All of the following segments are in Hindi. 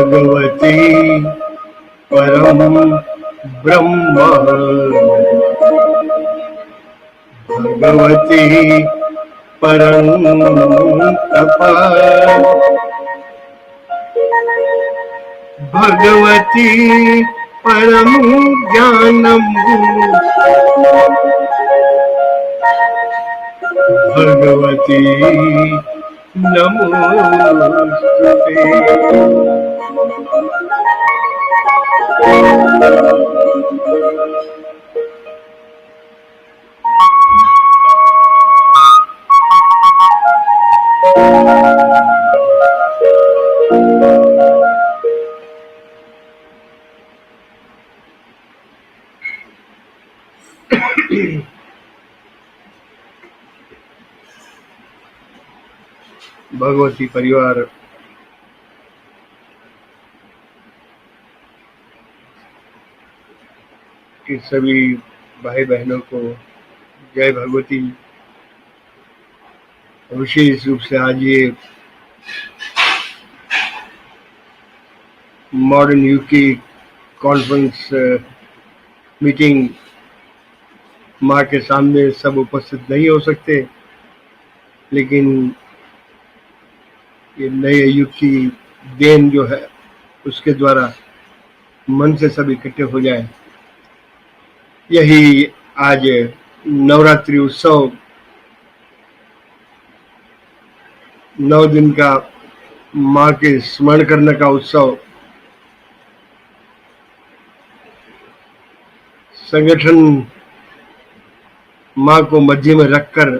भगवती परम ब्रह्म, भगवती परम तप, भगवती परम ज्ञानम, भगवती नमोस्तुते। भगवती परिवार के सभी भाई बहनों को जय भगवती। विशेष रूप से आज ये मॉडर्न युग की कॉन्फ्रेंस मीटिंग माँ के सामने सब उपस्थित नहीं हो सकते, लेकिन ये नए युग की देन जो है उसके द्वारा मन से सब इकट्ठे हो जाए। यही आज नवरात्रि उत्सव 9 दिन का माँ के स्मरण करने का उत्सव संगठन माँ को मध्य में रखकर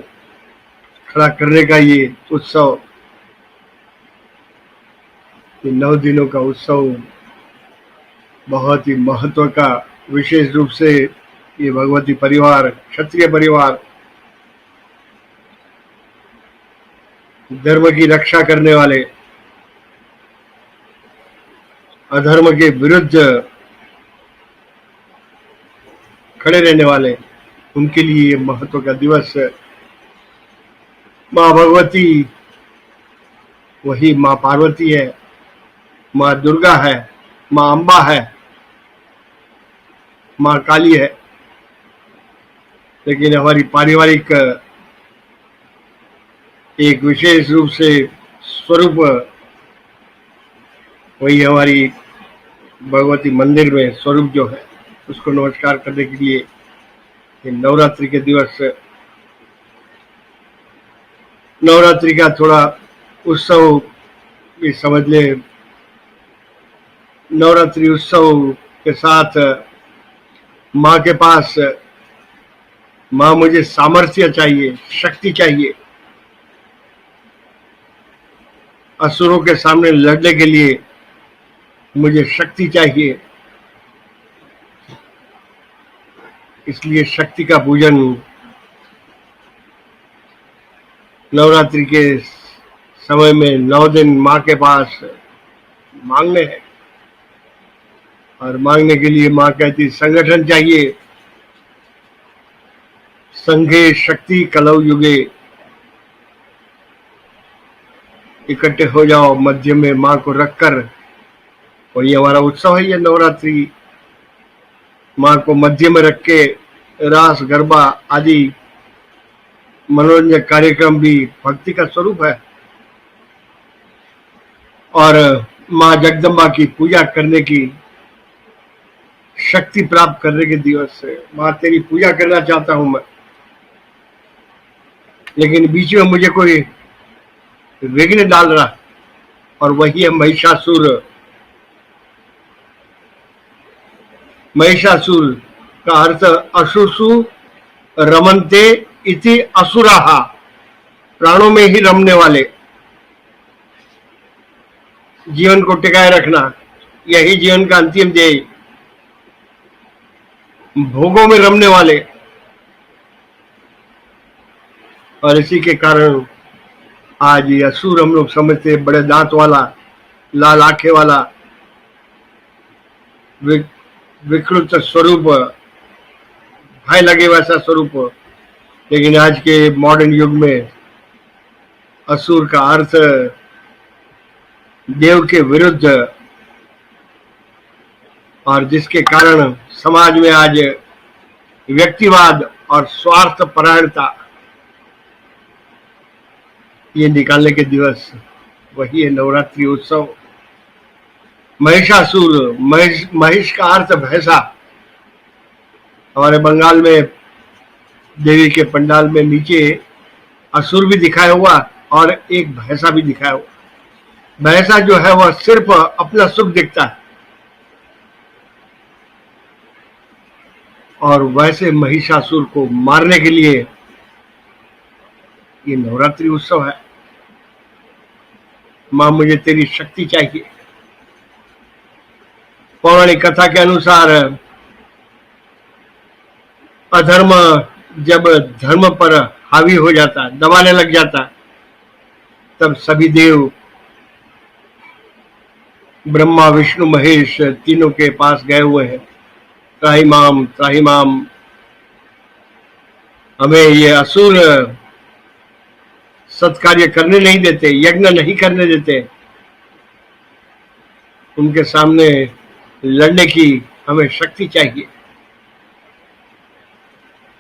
खड़ा करने का ये उत्सव, ये 9 दिनों का उत्सव बहुत ही महत्व का, विशेष रूप से ये भगवती परिवार, क्षत्रिय परिवार, धर्म की रक्षा करने वाले, अधर्म के विरुद्ध खड़े रहने वाले, उनके लिए महत्व का दिवस। माँ भगवती वही माँ पार्वती है, माँ दुर्गा है, माँ अम्बा है, माँ काली है, लेकिन हमारी पारिवारिक एक विशेष रूप से स्वरूप वही हमारी भगवती मंदिर में स्वरूप जो है उसको नमस्कार करने के लिए ये नवरात्रि के दिवस, नवरात्रि का थोड़ा उत्सव भी समझ ले। नवरात्रि उत्सव के साथ माँ के पास, माँ मुझे सामर्थ्य चाहिए, शक्ति चाहिए, असुरों के सामने लड़ने के लिए मुझे शक्ति चाहिए, इसलिए शक्ति का पूजन नवरात्रि के समय में 9 दिन माँ के पास मांगने हैं। और मांगने के लिए माँ कहती संगठन चाहिए, संघे शक्ति कलौ युगे, इकट्ठे हो जाओ मध्य में माँ को रखकर। और ये हमारा उत्सव है, ये नवरात्रि माँ को मध्य में रख के रास गरबा आदि मनोरंजन कार्यक्रम भी भक्ति का स्वरूप है। और माँ जगदम्बा की पूजा करने की शक्ति प्राप्त करने के दिवस से माँ तेरी पूजा करना चाहता हूं मैं, लेकिन बीच में मुझे कोई विघ्न डाल रहा, और वही है महिषासुर। महिषासुर का अर्थ असुसु रमनते इति असुराहा, प्राणों में ही रमने वाले, जीवन को टिकाए रखना, यही जीवन का अंतिम ध्येय। भोगों में रमने वाले, और इसी के कारण आज ये असुर हम लोग समझते हैं, बड़े दांत वाला, लाल आंखें वाला, विकृत स्वरूप, भय लगे वैसा स्वरूप। लेकिन आज के मॉडर्न युग में असुर का अर्थ देव के विरुद्ध, और जिसके कारण समाज में आज व्यक्तिवाद और स्वार्थ परायणता ये निकालने के दिवस वही है नवरात्रि उत्सव। महिषासुर, महिष का अर्थ भैंसा। हमारे बंगाल में देवी के पंडाल में नीचे असुर भी दिखाया हुआ और एक भैंसा भी दिखाया हुआ। भैंसा जो है वह सिर्फ अपना सुख दिखता है, और वैसे महिषासुर को मारने के लिए ये नवरात्रि उत्सव है। मां मुझे तेरी शक्ति चाहिए। पौराणिक कथा के अनुसार अधर्म जब धर्म पर हावी हो जाता है, दबाने लग जाता है, तब सभी देव ब्रह्मा विष्णु महेश तीनों के पास गए हुए हैं, त्राहिमाम त्राहिमाम, हमें ये असुर सत्कार्य करने नहीं देते, यज्ञ नहीं करने देते, उनके सामने लड़ने की हमें शक्ति चाहिए।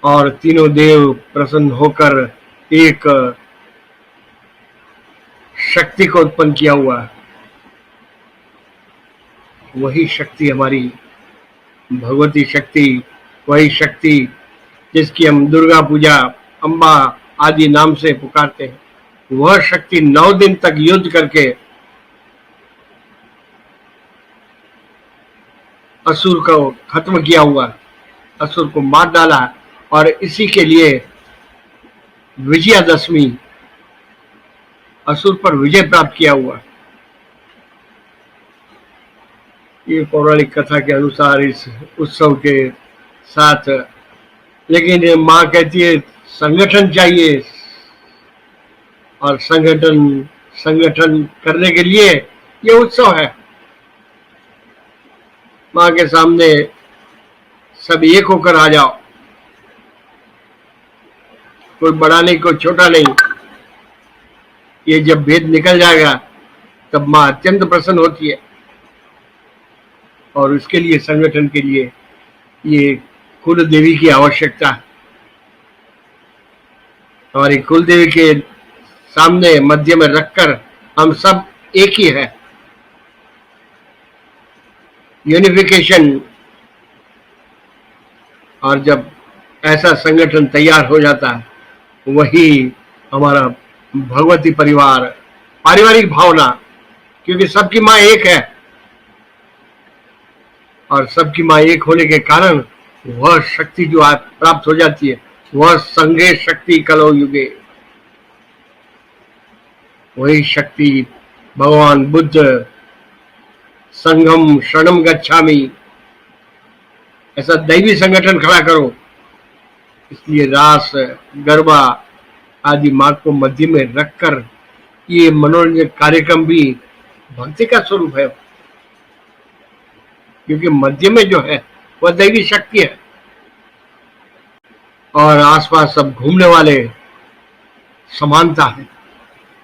और तीनों देव प्रसन्न होकर एक शक्ति को उत्पन्न किया हुआ है। वही शक्ति हमारी भगवती शक्ति, वही शक्ति जिसकी हम दुर्गा पूजा, अम्बा आदि नाम से पुकारते हैं। वह शक्ति 9 दिन तक युद्ध करके असुर को खत्म किया हुआ, असुर को मार डाला, और इसी के लिए विजयादशमी, असुर पर विजय प्राप्त किया हुआ। ये पौराणिक कथा के अनुसार इस उत्सव के साथ, लेकिन माँ कहती है संगठन चाहिए, और संगठन करने के लिए ये उत्सव है। माँ के सामने सब एक होकर आ जाओ, कोई बड़ा नहीं कोई छोटा नहीं। ये जब भेद निकल जाएगा तब माँ अत्यंत प्रसन्न होती है, और उसके लिए संगठन के लिए ये कुल देवी की आवश्यकता है। हमारी कुल देवी के सामने मध्य में रखकर हम सब एक ही है। यूनिफिकेशन, और जब ऐसा संगठन तैयार हो जाता है, वही हमारा भगवती परिवार, पारिवारिक भावना, क्योंकि सबकी माँ एक है, और सबकी माँ एक होने के कारण वह शक्ति जो प्राप्त हो जाती है, वह संघे शक्ति कलो युगे। वही शक्ति भगवान बुद्ध संघम शरणम गच्छामि, ऐसा दैवी संगठन खड़ा करो। इसलिए रास गरबा आदि मार्ग को मध्य में रखकर ये मनोरंजन कार्यक्रम भी भक्ति का स्वरूप है, क्योंकि मध्य में जो है वह दैवी शक्ति है, और आसपास सब घूमने वाले समानता है।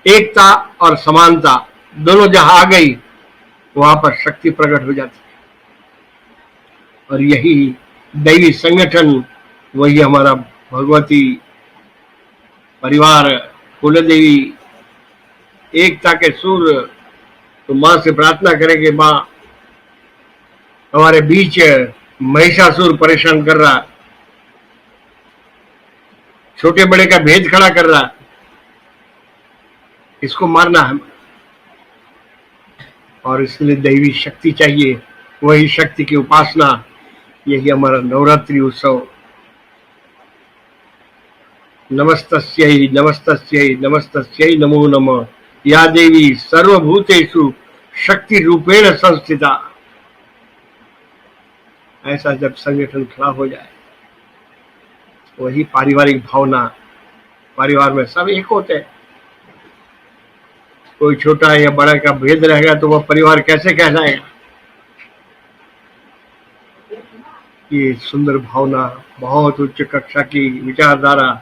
एकता और समानता दोनों जहां आ गई, वहां पर शक्ति प्रकट हो जाती है, और यही दैवी संगठन, वही हमारा भगवती परिवार, कुल देवी, एकता के सुर। तो माँ से प्रार्थना करेंगे, माँ हमारे बीच महिषासुर परेशान कर रहा, छोटे बड़े का भेद खड़ा कर रहा, इसको मारना है, और इसलिए दैवी शक्ति चाहिए। वही शक्ति की उपासना, यही हमारा नवरात्रि उत्सव। नमस्तस्यै नमस्तस्यै नमस्तस्यै नमो नमः। या देवी सर्वभूतेषु शक्ति रूपेण संस्थिता। ऐसा जब संगठन खड़ा हो जाए, वही पारिवारिक भावना, परिवार में सब एक होते हैं, कोई छोटा या बड़ा का भेद रहेगा तो वह परिवार कैसे कहलाएगा। ये सुंदर भावना, बहुत उच्च कक्षा की विचारधारा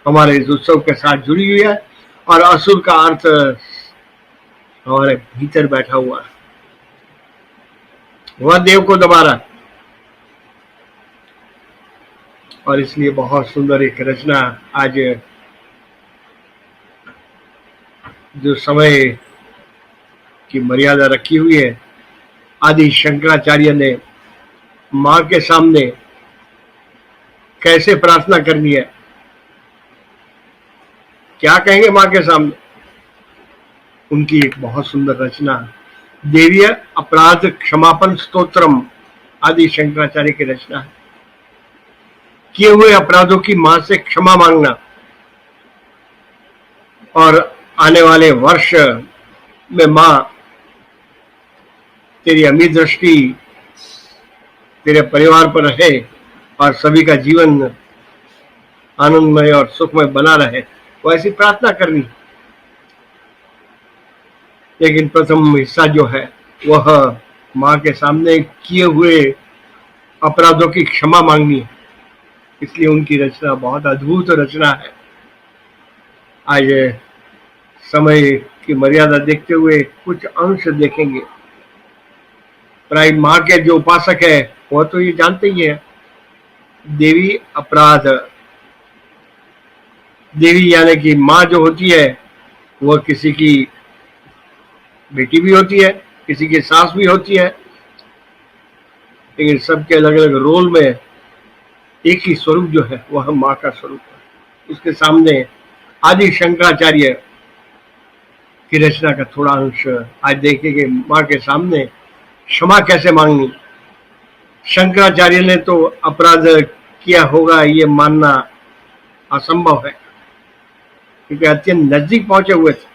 हमारे इस उत्सव के साथ जुड़ी हुई है, और असुर का अर्थ हमारे भीतर बैठा हुआ है, वह देव को दबा रहा है। और इसलिए बहुत सुंदर एक रचना आज जो समय की मर्यादा रखी हुई है, आदि शंकराचार्य ने माँ के सामने कैसे प्रार्थना करनी है, क्या कहेंगे माँ के सामने, उनकी एक बहुत सुंदर रचना देवीय अपराध क्षमापन स्तोत्रम आदि शंकराचार्य की रचना है। किए हुए अपराधों की मां से क्षमा मांगना और आने वाले वर्ष में मां तेरी अमीर दृष्टि तेरे परिवार पर रहे और सभी का जीवन आनंदमय और सुखमय बना रहे, वो ऐसी प्रार्थना करनी। लेकिन प्रथम हिस्सा जो है वह मां के सामने किए हुए अपराधों की क्षमा मांगनी है, इसलिए उनकी रचना बहुत अद्भुत रचना है। आज समय की मर्यादा देखते हुए कुछ अंश देखेंगे। प्राय माँ के जो उपासक है वह तो ये जानते ही है, देवी अपराध, देवी यानी कि माँ जो होती है वह किसी की बेटी भी होती है, किसी की सास भी होती है, लेकिन सबके अलग अलग रोल में एक ही स्वरूप जो है वह माँ का स्वरूप है। उसके सामने आदि शंकराचार्य की रचना का थोड़ा अंश आज देखेंगे। माँ के सामने क्षमा कैसे मांगनी। शंकराचार्य ने तो अपराध किया होगा ये मानना असंभव है, क्योंकि अत्यंत नजदीक पहुंचे हुए थे।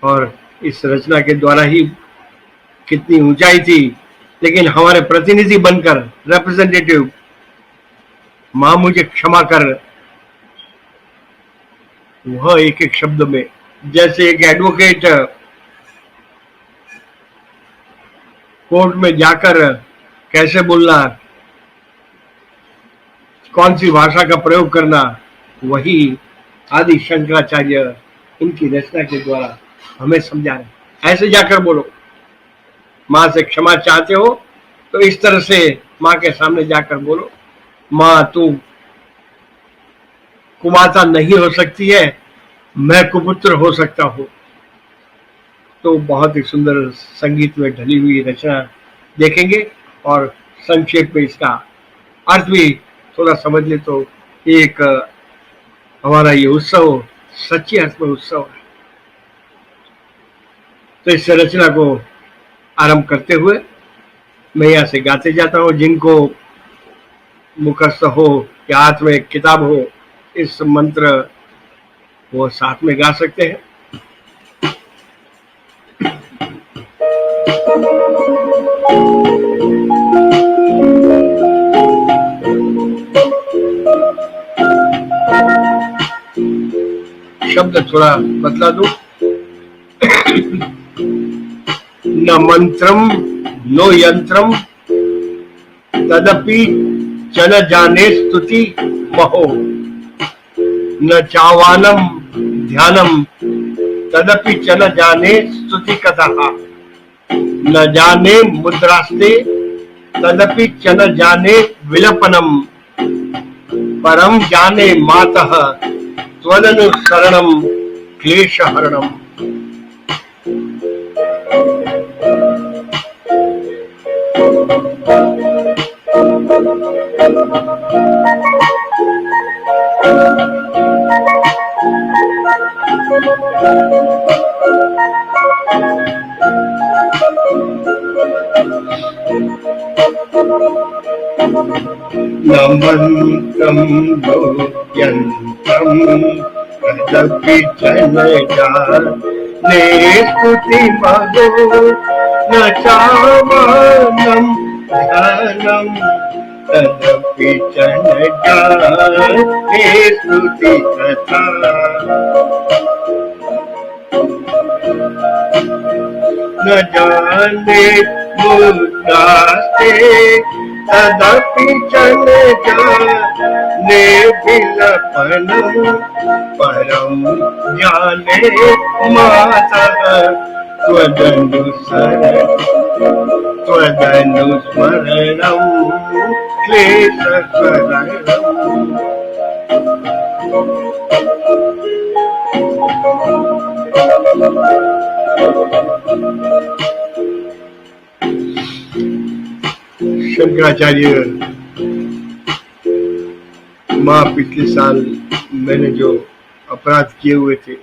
और इस रचना के द्वारा ही कितनी ऊंचाई थी, लेकिन हमारे प्रतिनिधि बनकर, रिप्रेजेंटेटिव, मां मुझे क्षमा कर, वह एक एक शब्द में, जैसे एक एडवोकेट कोर्ट में जाकर कैसे बोलना, कौन सी भाषा का प्रयोग करना, वही आदि शंकराचार्य इनकी रचना के द्वारा हमें समझा रहे। ऐसे जाकर बोलो, माँ से क्षमा चाहते हो तो इस तरह से माँ के सामने जाकर बोलो, माँ तू कुमाता नहीं हो सकती है, मैं कुपुत्र हो सकता हूँ। तो बहुत ही सुंदर संगीत में ढली हुई रचना देखेंगे, और संक्षेप में इसका अर्थ भी थोड़ा समझ ले तो एक हमारा ये उत्सव सच्ची अर्थ में उत्सव है। तो इस रचना को आरंभ करते हुए मैं यहाँ से गाते जाता हूँ। जिनको मुखस्थ हो या हाथ में किताब हो, इस मंत्र वो साथ में गा सकते हैं। शब्द थोड़ा बदला दो। न मंत्रम नो यंत्रम तदपि च न जाने स्तुति महो, न चावानम ध्यानम तदपि च न जाने स्तुति कथः, न जाने मुद्रास्ते तदपि च न जाने विलपनम, परम जाने मातः त्वदनुसरणम क्लेशहरणम। न मंत्रम नो यंत्रम तदपि च न जाने स्तुति महो, न चावानम ध्यानम तदपि जन जाने स्तुति कथा। न जाने मुद्रास्ते तदपि जन जाने विलपनम् परम जाने मातः त्वदनुस्मरणम् क्लेशकरणम्। शंकराचार्य माँ पिछले साल मैंने जो अपराध किए हुए थे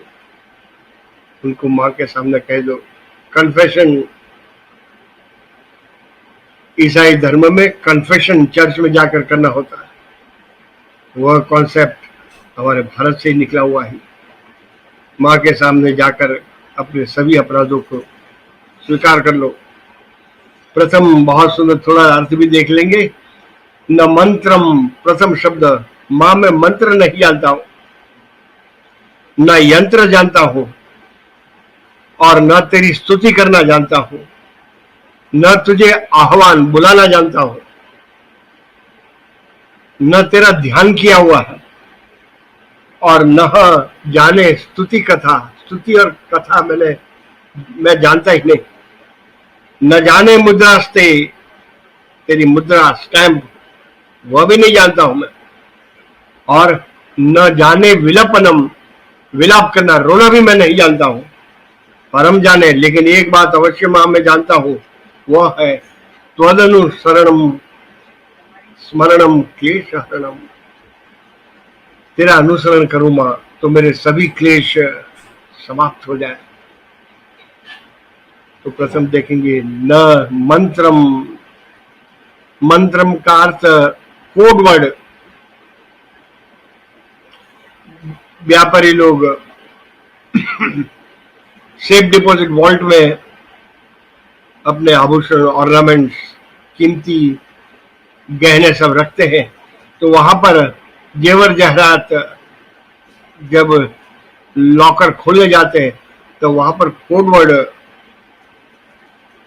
उनको माँ के सामने कह दो। कन्फेशन, ईसाई धर्म में कन्फेशन चर्च में जाकर करना होता है। वह कॉन्सेप्ट हमारे भारत से ही निकला हुआ है। माँ के सामने जाकर अपने सभी अपराधों को स्वीकार कर लो। प्रथम बहुत सुंदर, थोड़ा अर्थ भी देख लेंगे। न मंत्रम, प्रथम शब्द, माँ मैं मंत्र नहीं जानता हूं, न यंत्र जानता हूं और न तेरी स्तुति करना जानता हूं, न तुझे आह्वान बुलाना जानता हूं, न तेरा ध्यान किया हुआ है और न जाने स्तुति कथा। स्तुति और कथा मैं जानता ही नहीं। न जाने मुद्रास्ते, तेरी मुद्रा स्टैंप वह भी नहीं जानता हूं मैं। और न जाने विलपनम, विलाप करना रोना भी मैं नहीं जानता हूं। परम जाने, लेकिन एक बात अवश्य मां मैं जानता हूं, वह है त्वदनुसरणम स्मरणम क्लेशहरणम। तेरा अनुसरण करूं मां तो मेरे सभी क्लेश समाप्त हो जाए। तो प्रथम देखेंगे न मंत्रम। मंत्रम का अर्थ कोड वर्ड। व्यापारी लोग सेफ डिपॉजिट वॉल्ट में अपने आभूषण, ऑर्नामेंट्स, कीमती गहने सब रखते हैं। तो वहां पर जेवर जहरात जब लॉकर खोले जाते हैं तो वहां पर कोड वर्ड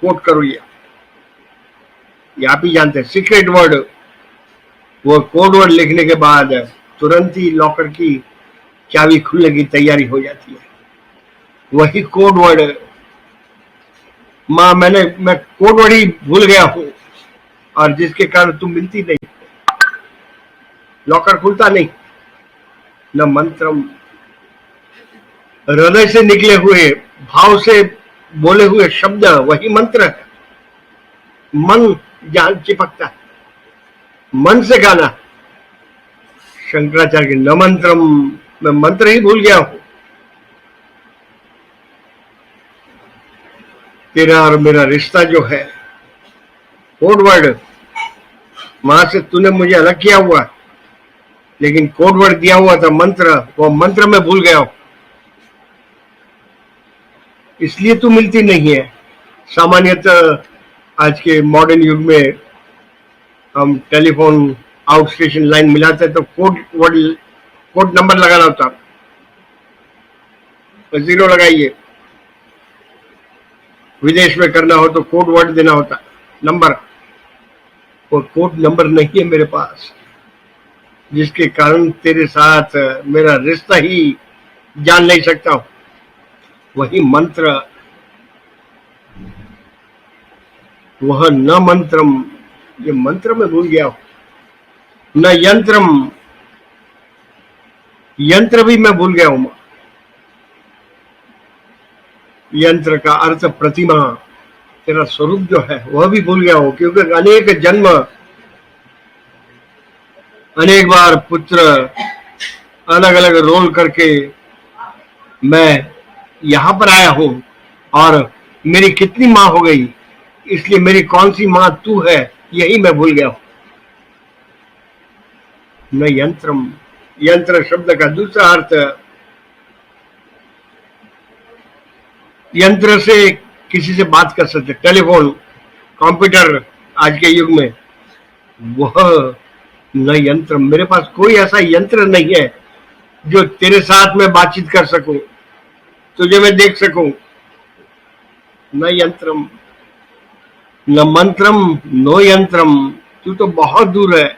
कोट करो। ये आप ही जानते हैं, सीक्रेट वर्ड। वो कोड वर्ड लिखने के बाद तुरंत ही लॉकर की चाबी खुलने की तैयारी हो जाती है। वही कोड वर्ड मां मैं कोड वर्ड ही भूल गया हूं और जिसके कारण तुम मिलती नहीं, लॉकर खुलता नहीं। न मंत्रम, हृदय से निकले हुए, भाव से बोले हुए शब्द वही मंत्र है। मन जान चिपकता है, मन से गाना। शंकराचार्य के न मंत्रम, मैं मंत्र ही भूल गया हूं। तेरा और मेरा रिश्ता जो है, कोड वर्ड, वहां से तूने मुझे अलग किया हुआ, लेकिन कोड वर्ड दिया हुआ था मंत्र, वो मंत्र मैं भूल गया हूं, इसलिए तू मिलती नहीं है। सामान्यतः आज के मॉडर्न युग में हम टेलीफोन आउट स्टेशन लाइन मिलाते तो कोड नंबर लगाना होता, तो 0 लगाइए। विदेश में करना हो तो कोड वर्ड देना होता, नंबर। और कोड नंबर नहीं है मेरे पास, जिसके कारण तेरे साथ मेरा रिश्ता ही जान नहीं सकता हूं। वही मंत्र, वह न मंत्रम, ये मंत्र में भूल गया हूं। न यंत्रम, यंत्र भी मैं भूल गया हूं। यंत्र का अर्थ प्रतिमा, तेरा स्वरूप जो है वह भी भूल गया हूं, क्योंकि अनेक जन्म, अनेक बार पुत्र अलग अलग रोल करके मैं यहां पर आया हूं और मेरी कितनी मां हो गई, इसलिए मेरी कौन सी मां तू है यही मैं भूल गया हूं। न यंत्रम, यंत्र शब्द का दूसरा अर्थ, यंत्र से किसी से बात कर सकते, टेलीफोन, कंप्यूटर आज के युग में, वह न यंत्र, मेरे पास कोई ऐसा यंत्र नहीं है जो तेरे साथ में बातचीत कर सकूं, तुझे मैं देख सकूं। न यंत्रम न मंत्रम नो यंत्रम, तू तो बहुत दूर है।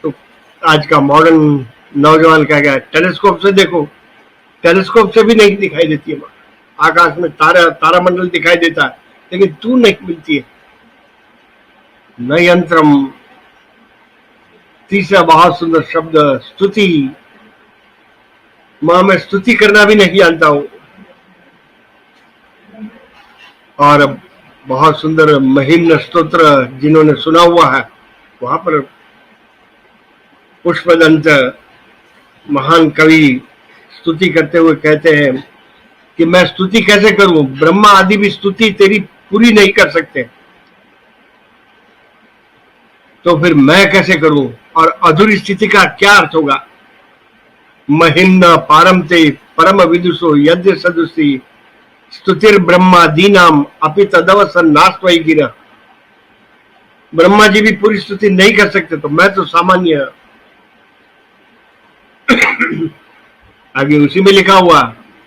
तो आज का मॉडर्न नौजवान क्या गया, टेलीस्कोप से देखो, टेलीस्कोप से भी नहीं दिखाई देती है। आकाश में तारामंडल दिखाई देता है, लेकिन तू नहीं मिलती है। न यंत्रम, तीसरा बहुत सुंदर शब्द स्तुति। मां, मैं स्तुति करना भी नहीं जानता हूं। और बहुत सुंदर महिम्न स्तोत्र जिन्होंने सुना हुआ है, वहां पर पुष्पदंत महान कवि स्तुति करते हुए कहते हैं कि मैं स्तुति कैसे करूं, ब्रह्मा आदि भी स्तुति तेरी पूरी नहीं कर सकते, तो फिर मैं कैसे करूं। और अधूरी स्थिति का क्या अर्थ होगा। महिम्न पारम ते परम विदुषो यज्ञ सदुषी स्तुतिर ब्रह्मा दीनाम अपि तदवसन नास्त्वयि गिरः। ब्रह्मा जी भी पूरी स्तुति नहीं कर सकते, तो मैं तो सामान्य। आगे उसी में लिखा हुआ,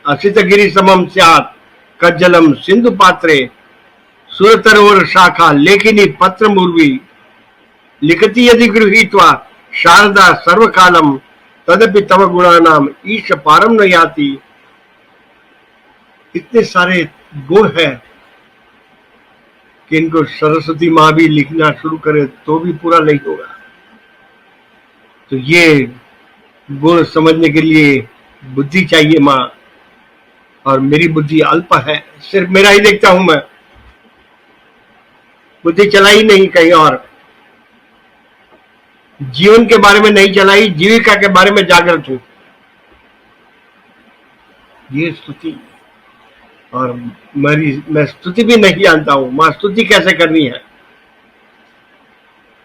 असित गिरि समम स्यात् कज्जलम सिंधु पात्रे सुरतरोर शाखा लेखिनी पत्र मूर्वी लिखती यदि गृहीत्वा शारदा सर्वकालम तदपि तव गुणानाम ईश पारम न याति। इतने सारे गुण है कि इनको सरस्वती माँ भी लिखना शुरू करे तो भी पूरा नहीं होगा। तो ये गुण समझने के लिए बुद्धि चाहिए माँ, और मेरी बुद्धि अल्प है, सिर्फ मेरा ही देखता हूं मैं, बुद्धि चलाई नहीं कहीं और, जीवन के बारे में नहीं चलाई, जीविका के बारे में जागृत हूं। ये स्तुति, और मैं स्तुति भी नहीं जानता हूं। मां, स्तुति कैसे करनी है।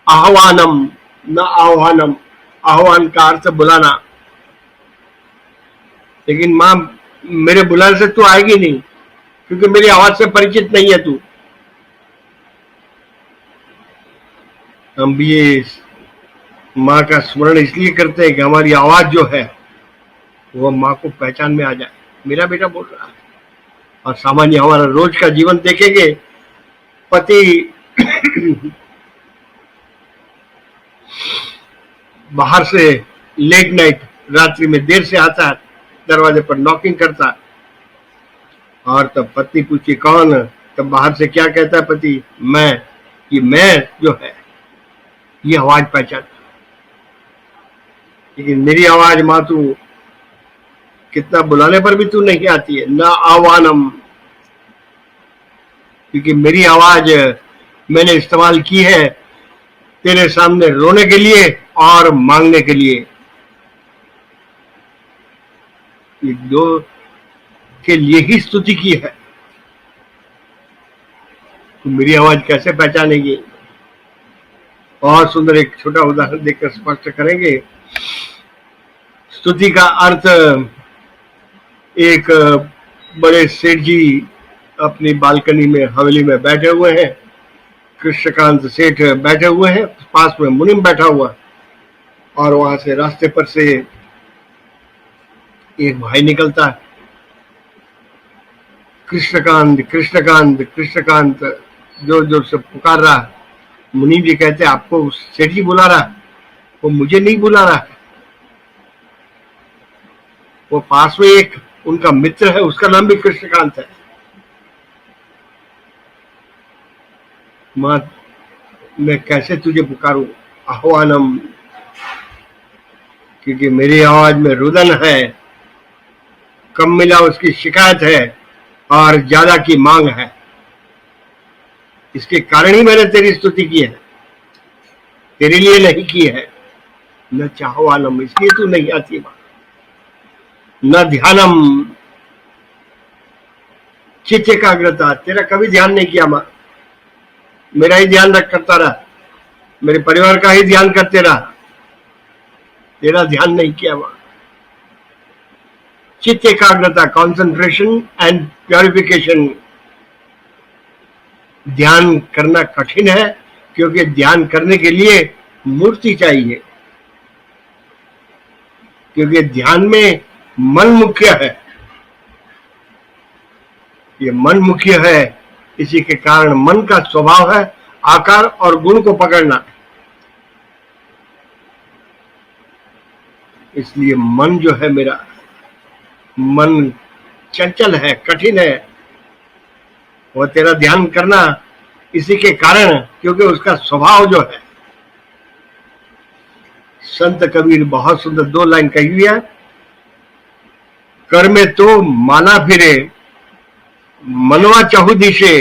आह्वानम न आह्वानम, आह्वान का अर्थ बुलाना, लेकिन मां मेरे बुलाने से तू आएगी नहीं, क्योंकि मेरी आवाज से परिचित नहीं है तू। हम भी ये माँ का स्मरण इसलिए करते हैं कि हमारी आवाज जो है वो माँ को पहचान में आ जाए। मेरा बेटा बोल रहा है। और सामान्य हमारा रोज का जीवन देखेंगे, पति बाहर से लेट नाइट, रात्रि में देर से आता है, दरवाजे पर नॉकिंग करता है, और तब पत्नी पूछी कौन, तब बाहर से क्या कहता है पति, मैं। ये मैं जो है ये आवाज पहचान। लेकिन मेरी आवाज माँ, तू कितना बुलाने पर भी तू नहीं आती है। न आह्वानम, क्योंकि मेरी आवाज मैंने इस्तेमाल की है तेरे सामने रोने के लिए और मांगने के लिए। ये दो के लिए ही स्तुति की है। तो मेरी आवाज कैसे पहचानेगी। और सुंदर एक छोटा उदाहरण देकर स्पष्ट करेंगे। स्तुति का अर्थ, एक बड़े सेठ जी अपनी बालकनी में हवेली में बैठे हुए हैं, कृष्णकांत सेठ बैठे हुए हैं, पास में मुनिम बैठा हुआ, और वहां से रास्ते पर से एक भाई निकलता है, कृष्णकांत कृष्णकांत कृष्णकांत जोर जोर से पुकार रहा है। मुनीम जी कहते हैं आपको सेठ जी बुला रहा है, वो मुझे नहीं बुला रहा है। वो पास में एक उनका मित्र है, उसका नाम भी कृष्णकांत है। मां, मैं कैसे तुझे पुकारूं। आह्वानम, क्योंकि मेरी आवाज में रुदन है, कम मिला उसकी शिकायत है और ज्यादा की मांग है। इसके कारण ही मैंने तेरी स्तुति की है, तेरे लिए नहीं की है। न चाहवानम, इसलिए तू नहीं आती मां। न ध्यानम, चित्त एकाग्रता, तेरा कभी ध्यान नहीं किया मां। मेरा ही ध्यान रख करता रहा, मेरे परिवार का ही ध्यान करते रहा, तेरा ध्यान नहीं किया मां। चित्त एकाग्रता, कॉन्सेंट्रेशन एंड प्योरिफिकेशन। ध्यान करना कठिन है क्योंकि ध्यान करने के लिए मूर्ति चाहिए, क्योंकि ध्यान में मन मुख्य है। ये मन मुख्य है, इसी के कारण मन का स्वभाव है आकार और गुण को पकड़ना। इसलिए मन जो है मेरा, मन चंचल है, कठिन है, वो तेरा ध्यान करना इसी के कारण, क्योंकि उसका स्वभाव जो है। संत कबीर बहुत सुंदर 2 लाइन कही हुई है, कर में तो माला फिरे मनवा चाहू दिशे।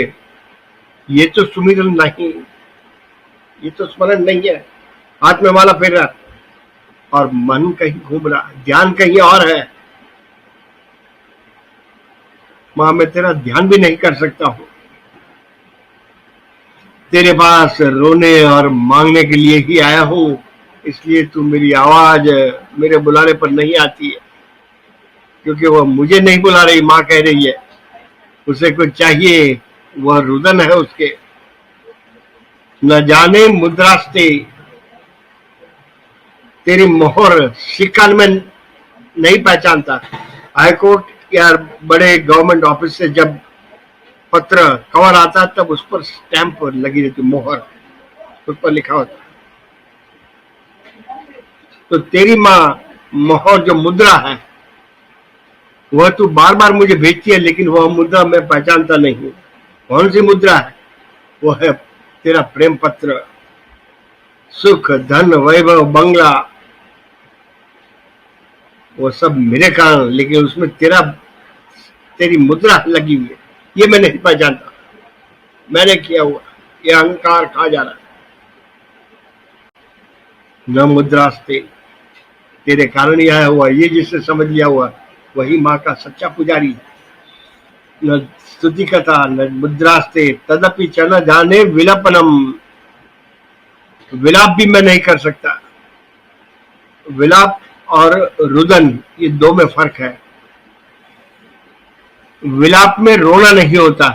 ये तो सुमिरन नहीं, ये तो स्मरण नहीं है। हाथ में माला फेर रहा और मन कहीं घूम रहा, ध्यान कहीं और है। मां, मैं तेरा ध्यान भी नहीं कर सकता हूं। तेरे पास रोने और मांगने के लिए ही आया हूं, इसलिए तू मेरी आवाज मेरे बुलाने पर नहीं आती है, क्योंकि वह मुझे नहीं बुला रही, मां कह रही है। उसे कुछ चाहिए, वह रुदन है उसके। न जाने मुद्रास्ते, तेरी मोहर सिक्का में नहीं पहचानता। हाईकोर्ट या बड़े गवर्नमेंट ऑफिस से जब पत्र कवर आता तब उस पर स्टैंप लगी रहती, मोहर उस पर लिखा होता। तो तेरी माँ मोहर जो मुद्रा है, वह तू बार बार मुझे भेजती है, लेकिन वह मुद्रा मैं पहचानता नहीं हूं। कौन सी मुद्रा है? वह है तेरा प्रेम पत्र। सुख, धन, वैभव, बंगला, वो सब मेरे कारण, लेकिन उसमें तेरी मुद्रा लगी हुई है, ये मैं नहीं पहचानता। मैंने किया हुआ, ये अहंकार खा जा रहा है। न मुद्रास्ते, तेरे कारण यह हुआ, ये जिससे समझ लिया हुआ वही माँ का सच्चा पुजारी है। न स्तुति कथा न मुद्रास्ते तदपि च न जाने विलपनम। विलाप भी मैं नहीं कर सकता। विलाप और रुदन, ये 2 में फर्क है। विलाप में रोना नहीं होता।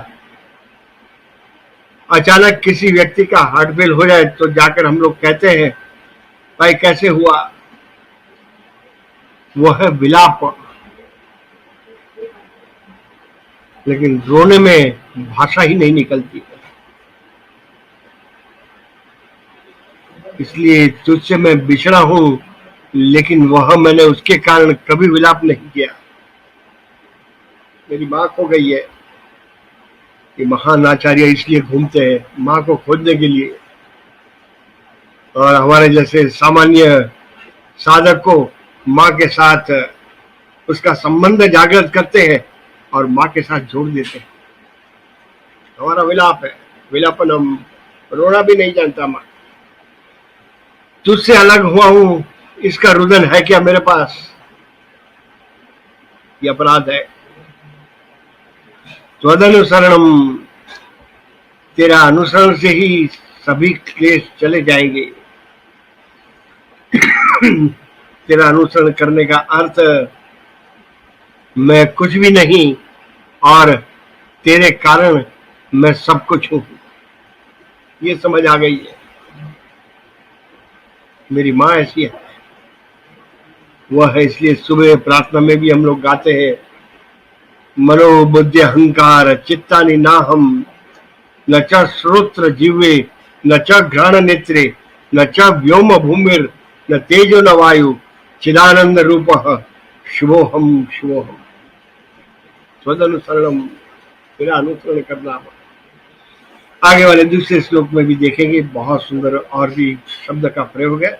अचानक किसी व्यक्ति का हार्ट फेल हो जाए तो जाकर हम लोग कहते हैं, भाई कैसे हुआ? वो है विलाप। लेकिन रोने में भाषा ही नहीं निकलती। इसलिए तुझसे मैं बिछड़ा हूं, लेकिन वह मैंने उसके कारण कभी विलाप नहीं किया। मेरी माँ खो गई है। ये महान आचार्य इसलिए घूमते हैं माँ को खोजने के लिए, और हमारे जैसे सामान्य साधक को माँ के साथ उसका संबंध जागृत करते हैं और माँ के साथ जोड़ देते हैं। हमारा विलाप है, विलापन। हम रोना भी नहीं जानता। माँ, तुझसे अलग हुआ हूं, इसका रुदन है क्या मेरे पास? ये अपराध है। त्वदनुसरणम, तेरा अनुसरण से ही सभी क्लेश चले जाएंगे। तेरा अनुसरण करने का अर्थ मैं कुछ भी नहीं और तेरे कारण मैं सब कुछ हूं, ये समझ आ गई है। मेरी माँ ऐसी है, वह है। इसलिए सुबह प्रार्थना में भी हम लोग गाते हैं, मनो बुद्धि अहंकार चित्तानि नाहम, न च श्रोत्र जिह्वे न च घ्राण नेत्रे न च व्योम भूमिर न तेजो न वायु चिदानंद रूपः शुभोहम शुभोहम। स्वदनुसरणम, तेरा अनुसरण करना। आगे वाले दूसरे श्लोक में भी देखेंगे, बहुत सुंदर और भी शब्द का प्रयोग है।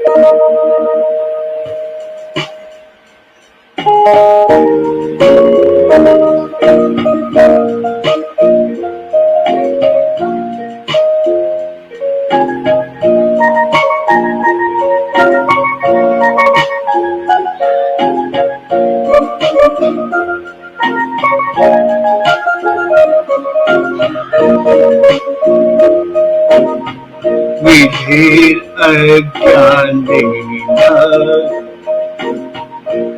विधिर अज्ञानेन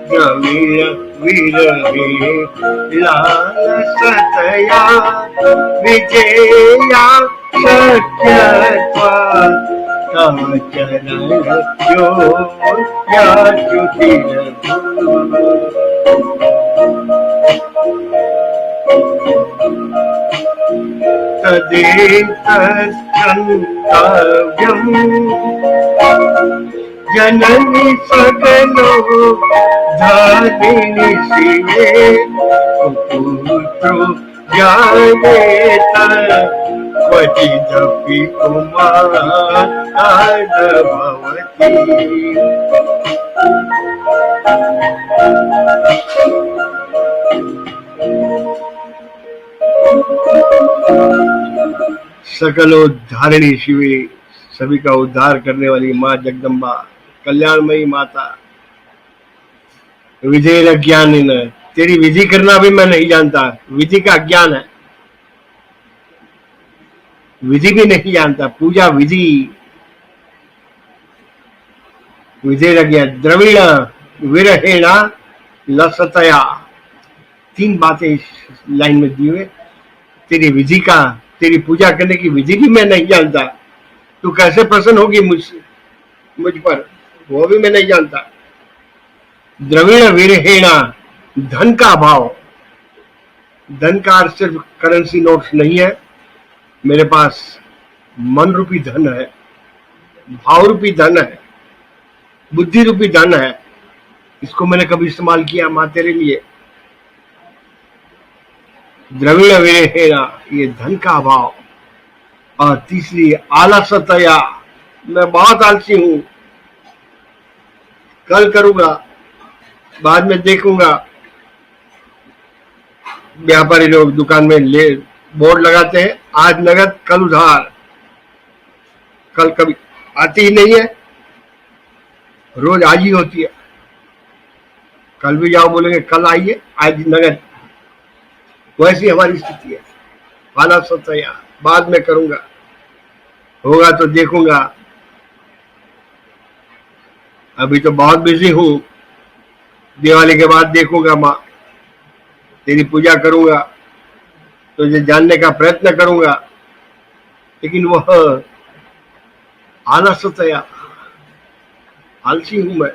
द्रविण विरहे लालसतया विजया शक्यत्वा तव चरण जो याच्युतिरभूत् तदेतत्कर्तव्यम् जननी सकलो धारिणी शिवे पुत्रो जायेत क्वचिदपि कुमाराद् सकलोद्धारिणी शिवे, सभी का उद्धार करने वाली माँ जगदम्बा, कल्याणमयी माता, विजय ज्ञान, तेरी विधि करना भी मैं नहीं जानता, विधि का ज्ञान है, विधि भी नहीं जानता, पूजा विधि, विजय ज्ञान, द्रविण विरहेणा लसतया, 3 बातें इस लाइन में दी हुए। तेरी विधि का, तेरी पूजा करने की विधि भी मैं नहीं जानता, तू कैसे प्रसन्न होगी मुझसे, मुझ पर, वो भी मैं नहीं जानता। द्रविण विरहेणा, धन का अभाव, धन का अर्थ सिर्फ करेंसी नोट्स नहीं है, मेरे पास मन रूपी धन है, भाव रूपी धन है, बुद्धि रूपी धन है, इसको मैंने कभी इस्तेमाल किया मां तेरे लिए। द्रविण विरहेणा, ये धन का अभाव। और तीसरी आलसतया, मैं बहुत आलसी हूं, कल करूंगा, बाद में देखूंगा। व्यापारी लोग दुकान में ले बोर्ड लगाते हैं, आज नगद कल उधार, कल कभी आती ही नहीं है, रोज आज ही होती है। कल भी जाओ बोलेंगे कल आइए, आज नगद। वैसी हमारी स्थिति है। आलसतया, बाद में करूंगा, होगा तो देखूंगा, अभी तो बहुत बिजी हूं, दिवाली के बाद देखूंगा मां, तेरी पूजा करूंगा, तुझे जानने का प्रयत्न करूंगा। लेकिन वह आलसतया, आलसी हूं मैं,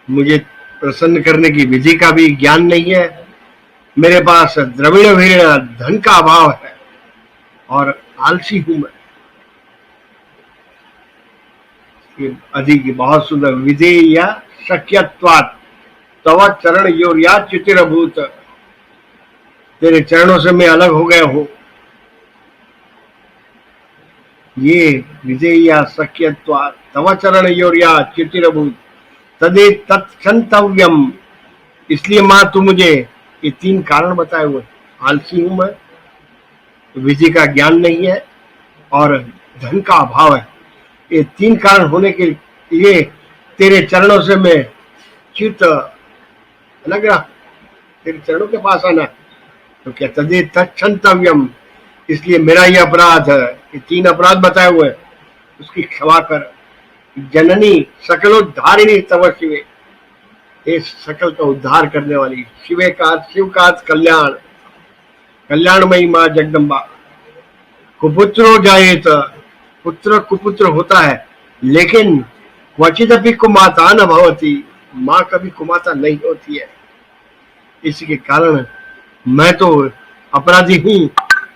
मुझे प्रसन्न करने की विधि का भी ज्ञान नहीं है, मेरे पास द्रविण वीर्ण धन का अभाव है और आलसी हूं मैं। अधिक बहुत सुंदर, विधेय शक्यत्वात् तव चरण योर्याच्युतिरभूत्, तेरे चरणों से मैं अलग हो गया हूं। ये विधेय शक्यत्वात् तव चरण योर्याच्युतिरभूत् तदे तत्क्षन्तव्यम, इसलिए मां तू मुझे ये 3 कारण बताए हुए, आलसी हूं मैं, विधि का ज्ञान नहीं है और धन का अभाव है। ये 3 कारण होने के लिए तेरे चरणों से मैं च्युत लग रहा, तेरे चरणों के पास आना। तो क्या तदे तत्क्षन्तव्यम, इसलिए मेरा ये अपराध है, ये 3 अपराध बताए हुए, उसकी क्षमा कर। जननी सकलोद्धारिणी तव शिवे, ये सकल का उद्धार करने वाली, शिवे का शिव का कल्याण, कल्याणमयी मां जगदम्बा। कुपुत्रो जायेत, पुत्र कुपुत्र होता है, लेकिन क्वचिदपि कुमाता न भवति, मां कभी कुमाता नहीं होती है। इसी के कारण मैं तो अपराधी हूं,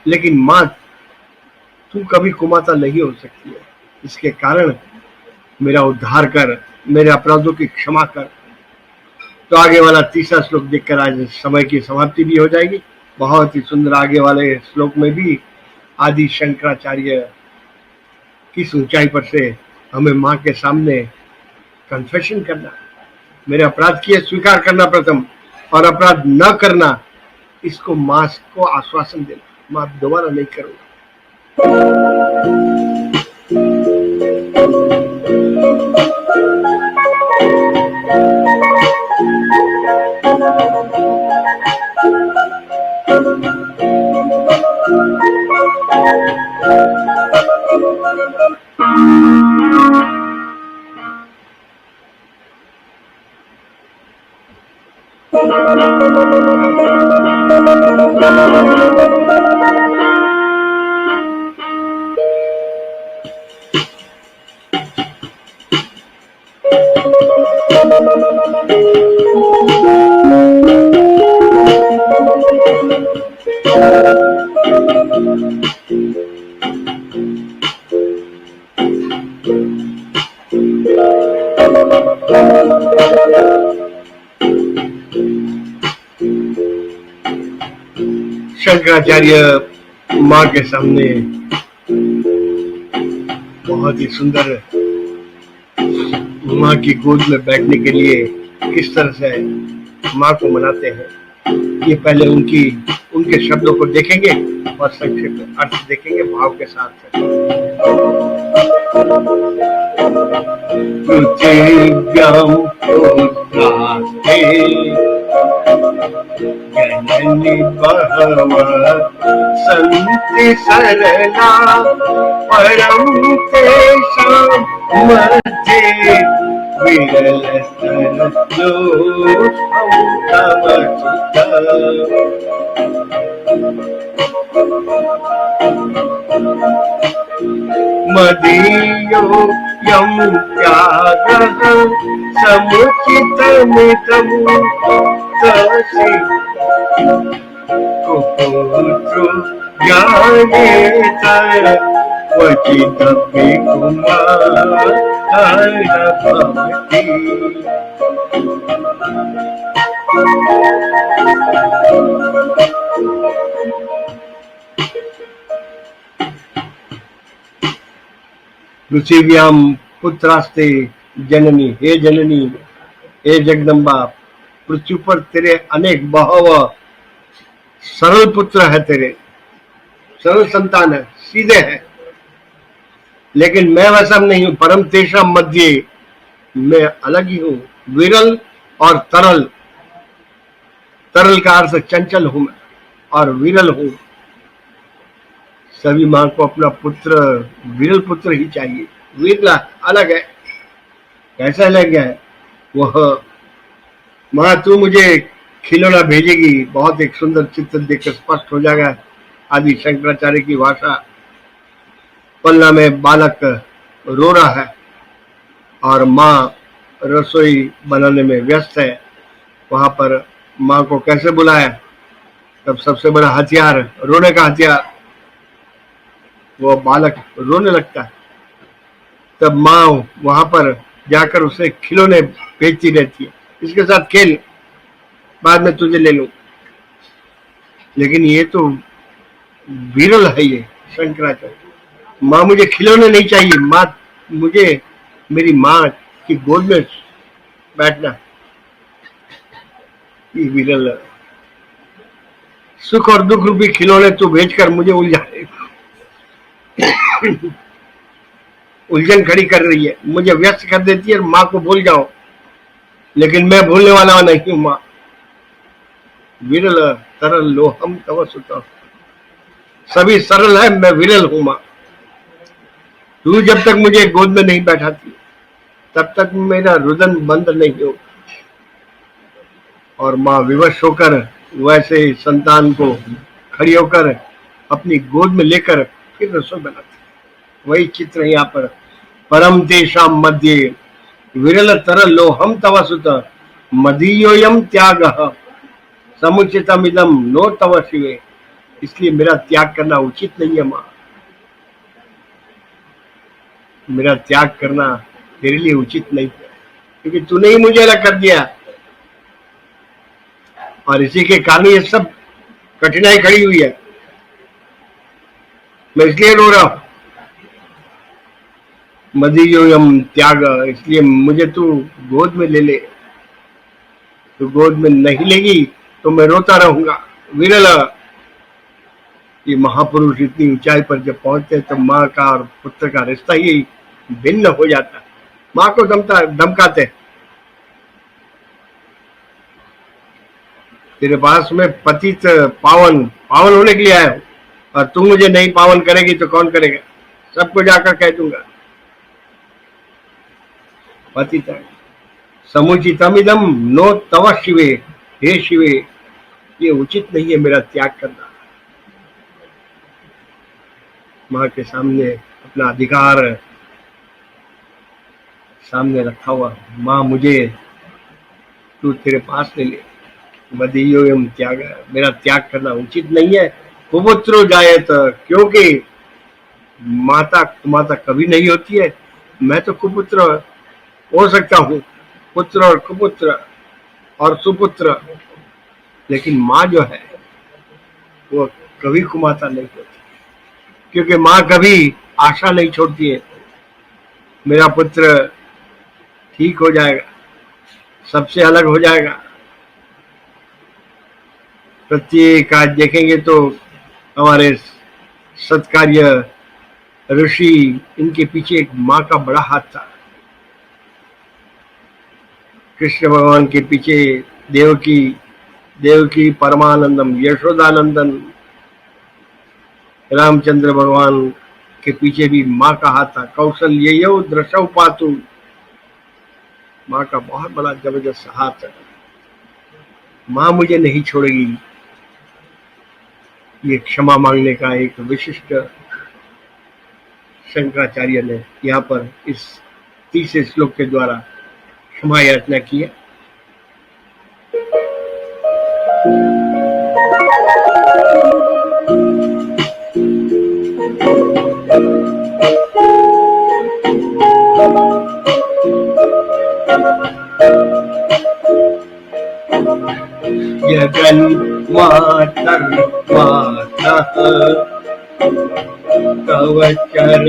लेकिन मां तू कभी कुमाता नहीं हो सकती है। इसके कारण मेरा उद्धार कर, मेरे अपराधों की क्षमा कर। तो आगे वाला 3रा श्लोक देखकर आज समय की समाप्ति भी हो जाएगी। बहुत ही सुंदर आगे वाले श्लोक में भी आदि शंकराचार्य किस ऊंचाई पर से हमें मां के सामने कन्फेशन करना, मेरे अपराध किए स्वीकार करना प्रथम, और अपराध न करना, इसको मां को आश्वासन देना, मां दोबारा नहीं करूंगा। शंकराचार्य माँ के सामने बहुत ही सुंदर माँ की गोद में बैठने के लिए किस तरह से माँ को मनाते हैं, ये पहले उनके शब्दों को देखेंगे और संक्षेप में अर्थ देखेंगे भाव के साथ। जननी बहवा संति सरला परम तेषां मध्ये विरल स्तन जो तव मदीयो यं त्यागः समुचितमिदं तस्य कुपुत्रो ज्ञानेतर क्वचिदपि कुमारः भवति। पृथिव्यां पुत्रास्ते जननी, हे जननी, हे जगदम्बा, पृथ्वी पर तेरे अनेक बहव सरल पुत्र है, तेरे सरल संतान है, सीधे है, लेकिन मैं वैसा नहीं हूं। परम तेषां मध्ये, मैं अलग ही हूं, विरल और तरल। तरल का अर्थ चंचल हूं मैं और विरल हूं। सभी माँ को अपना पुत्र विरल पुत्र ही चाहिए। विरला अलग है, कैसा अलग है वह। माँ तू मुझे खिलौना भेजेगी, बहुत एक सुंदर चित्र देखकर स्पष्ट हो जाएगा। आदि शंकराचार्य की भाषा। पलना में बालक रो रहा है और माँ रसोई बनाने में व्यस्त है। वहां पर माँ को कैसे बुलाया? तब सबसे बड़ा हथियार, रोने का हथियार, वो बालक रोने लगता है। तब माँ वहां पर जाकर उसे खिलौने भेजती रहती है, इसके साथ खेल, बाद में तुझे ले लूं। लेकिन ये तो विरल है, ये शंकराचार्य। माँ मुझे खिलौने नहीं चाहिए, माँ मुझे मेरी माँ की गोद में बैठना, ये विरल है। सुख और दुख रूपी खिलौने तू भेजकर मुझे उलझन खड़ी कर रही है, मुझे व्यस्त कर देती है। माँ को भूल जाओ, लेकिन मैं भूलने वाला नहीं हूं माँ। विरल तरल लोहम तव सुता, सभी सरल है, मैं विरल हूं माँ। तू जब तक मुझे गोद में नहीं बैठाती तब तक मेरा रुदन बंद नहीं हो। और माँ विवश होकर वैसे ही संतान को खड़ी होकर अपनी गोद में लेकर फिर रसोई बनाती। वही चित्र यहाँ पर। परम तेषां मध्ये विरल तरल लोहम तव सुत मदीयोयम त्यागः समुचितमिदं नो तव शिवे। इसलिए मेरा त्याग करना उचित नहीं है माँ, मेरा त्याग करना तेरे लिए उचित नहीं है, क्योंकि तूने ही मुझे अलग कर दिया। और इसी के कारण ये सब कठिनाई खड़ी हुई है, मैं इसलिए रो रहा हूं। मदीयोयम त्याग, इसलिए मुझे तू गोद में ले ले। तू गोद में नहीं लेगी तो मैं रोता रहूंगा। विरल, ये महापुरुष इतनी ऊंचाई पर जब पहुंचते तो माँ का और पुत्र का रिश्ता ही भिन्न हो जाता। माँ को धमकाते, तेरे पास में पतित पावन होने के लिए आया हूं, और तू मुझे नहीं पावन करेगी तो कौन करेगा? सबको जाकर कह दूंगा। पतित समुचितमिदं नो तव शिवे, हे शिवे, ये उचित नहीं है मेरा त्याग करना। माँ के सामने अपना अधिकार सामने रखा हुआ, माँ मुझे तू तेरे पास ले ले, मदीयो एवं त्याग, मेरा त्याग करना उचित नहीं है। कुपुत्रो जायत, क्योंकि माता कुमाता कभी नहीं होती है, मैं तो कुपुत्र हो सकता हूँ, पुत्र और कुपुत्र और सुपुत्र, लेकिन माँ जो है वो कभी कुमाता नहीं होती, क्योंकि माँ कभी आशा नहीं छोड़ती है मेरा पुत्र ठीक हो जाएगा, सबसे अलग हो जाएगा। प्रत्येक आज देखेंगे तो हमारे सत्कार्य ऋषि, इनके पीछे एक माँ का बड़ा हाथ था। कृष्ण भगवान के पीछे देवकी, देवकी परमानंदम, यशोदानंदन, रामचंद्र भगवान के पीछे भी माँ का हाथ था। कौशल्यो दृशौ पातु, माँ का बहुत बड़ा जबरदस्त हाथ है। माँ मुझे नहीं छोड़ेगी, ये क्षमा मांगने का एक विशिष्ट शंकराचार्य ने यहाँ पर इस 30 श्लोक के द्वारा क्षमा याचना की है। जगन मातर मातः तव चरण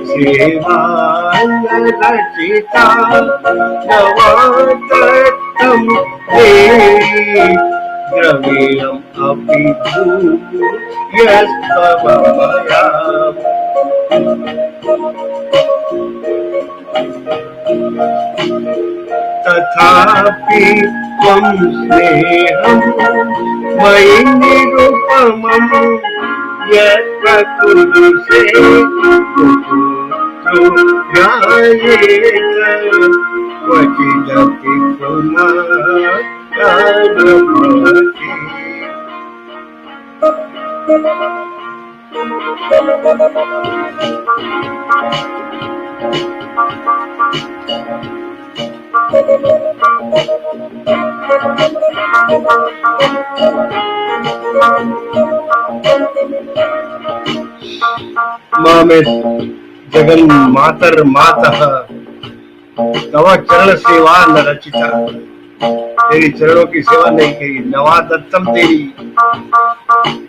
सेवा रचिता, नवातम देवी द्रविणम अपि भूयस्तव मया। तथापि त्वं स्नेहं मयि निरुपमं, यत्र कुरुषे कुपुत्रो जायेत, क्वचिदपि पुनर्भवति। माँ में जगन मातर मातः तव चरण सेवा न रचिता, तेरी चरणों की सेवा नहीं की, नवा दत्तम तेरी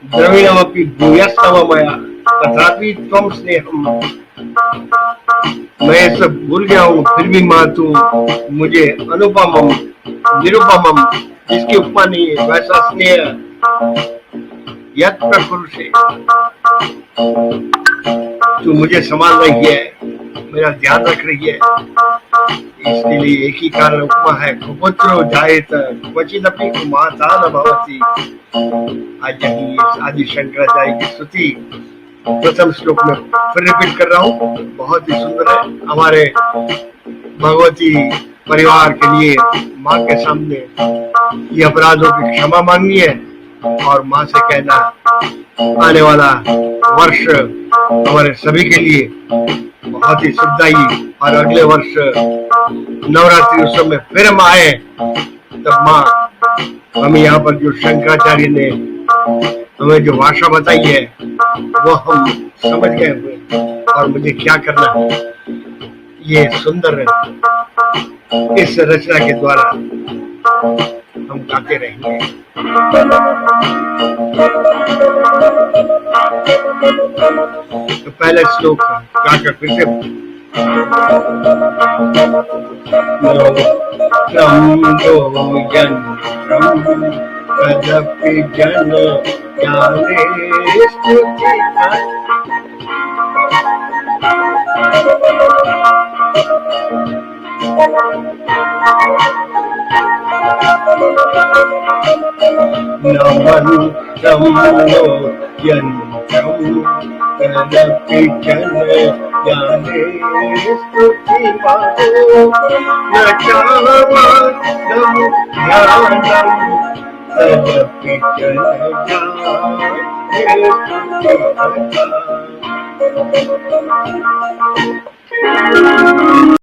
द्रविणमपि भूयस्तव मया, तथापि त्वं स्नेहम, मैं सब भूल गया हूँ, फिर भी माँ तू मुझे अनुपमम निरुपमम, जिसकी उपमा नहीं है वैसा स्नेह, यत्र कुरुषे, तू मुझे संभाल रही है, मेरा ध्यान रख रही है। इसके लिए एक ही कारण उपमा है, कुपुत्रो जायेत क्वचिदपि कुमाता न भवति। आज यही आदि शंकराचार्य की स्तुति प्रथम श्लोक में फिर रिपीट कर रहा हूँ, बहुत ही सुंदर है। हमारे भगवती परिवार के लिए माँ के सामने ये अपराधों की क्षमा मांगनी है और माँ से कहना आने वाला वर्ष हमारे सभी के लिए बहुत ही सुखदायी, और अगले वर्ष नवरात्रि उत्सव में फिर हम आए, तब माँ हमें यहाँ पर जो शंकराचार्य ने हमें जो भाषा बताई है वो हम समझ गए हुए, और मुझे क्या करना है ये सुंदर इस रचना के द्वारा हम गाते रहेंगे। तो पहले श्लोक गाकर फिर से कदपि जन ज्ञाने स्तुतिता, नमन्तं नो यन्त्रं कदपि जन जाने स्तुति पाओ न चाहत ध्यानम तदपि चल जाए स्तुति